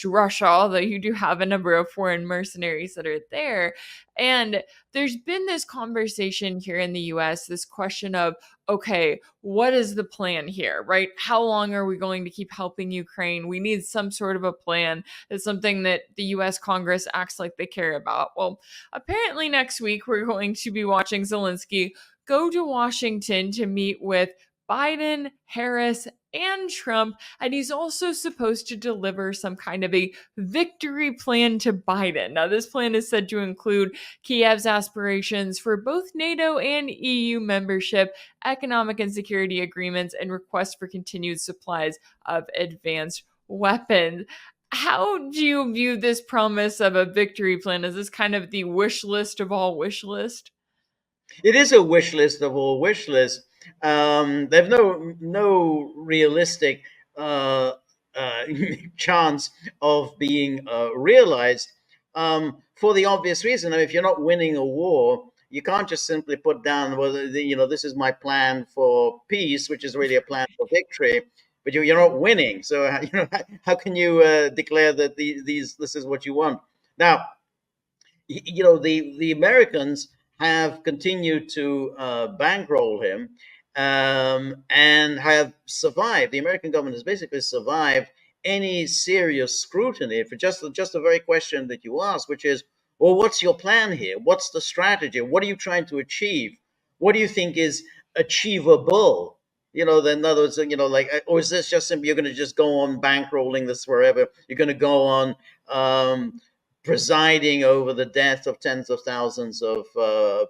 Russia, although you do have a number of foreign mercenaries that are there. And there's been this conversation here in the US, this question of, okay, what is the plan here, right? How long are we going to keep helping Ukraine? We need some sort of a plan. It's something that the US Congress acts like they care about. Well, apparently next week we're going to be watching Zelensky go to Washington to meet with Biden, Harris, and Trump, and he's also supposed to deliver some kind of a victory plan to Biden. Now, this plan is said to include Kiev's aspirations for both NATO and EU membership, economic and security agreements, and requests for continued supplies of advanced weapons. How do you view this promise of a victory plan? Is this kind of the wish list of all wish list? It is a wish list of all wish lists. There's no realistic uh, uh, chance of being realized, for the obvious reason. I mean, if you're not winning a war, you can't just simply put down, well, this is my plan for peace, which is really a plan for victory. But you're not winning, so how can you declare that this is what you want? Now, the Americans have continued to bankroll him, and have survived. The American government has basically survived any serious scrutiny for just the very question that you asked, which is, well, what's your plan here? What's the strategy? What are you trying to achieve? What do you think is achievable? In other words, or is this just simply you're going to just go on bankrolling this forever? You're going to go on presiding over the death of tens of thousands of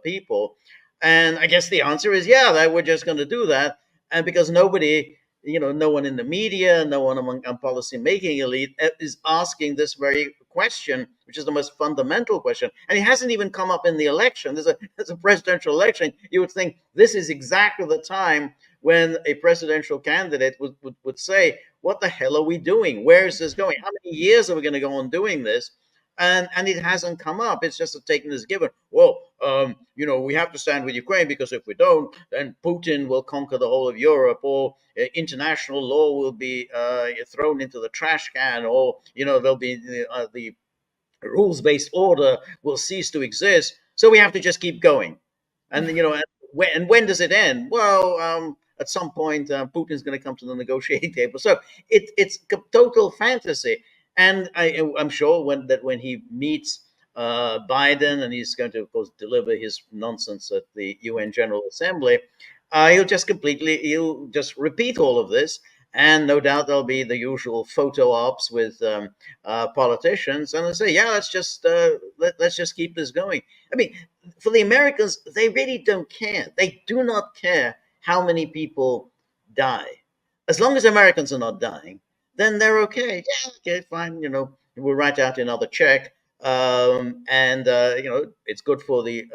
people? And I guess the answer is, yeah, that we're just going to do that. And because nobody, no one in the media, no one among policy making elite is asking this very question, which is the most fundamental question. And it hasn't even come up in the election. There's a presidential election. You would think this is exactly the time when a presidential candidate would say, what the hell are we doing? Where is this going? How many years are we going to go on doing this? And it hasn't come up. It's just taken as given. Well, we have to stand with Ukraine, because if we don't, then Putin will conquer the whole of Europe, or international law will be thrown into the trash can, or there'll be the rules-based order will cease to exist. So we have to just keep going. And when does it end? Well, at some point, Putin's going to come to the negotiating table. So it's total fantasy. And I'm sure when he meets Biden, and he's going to, of course, deliver his nonsense at the UN General Assembly, he'll just repeat all of this. And no doubt there'll be the usual photo ops with politicians, and they'll say, "Yeah, let's just keep this going." I mean, for the Americans, they really don't care. They do not care how many people die, as long as Americans are not dying. Then they're okay. Yeah, okay, fine. We'll write out another check, and it's good for the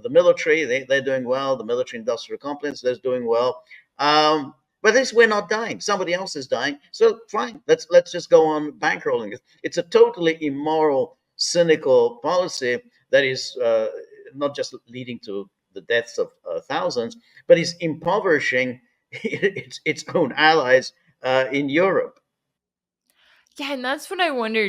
military. They're doing well. The military-industrial complex is doing well. But at least we're not dying. Somebody else is dying. So fine, let's just go on bankrolling it. It's a totally immoral, cynical policy that is not just leading to the deaths of thousands, but is impoverishing its own allies in Europe. Yeah, and that's what I wondered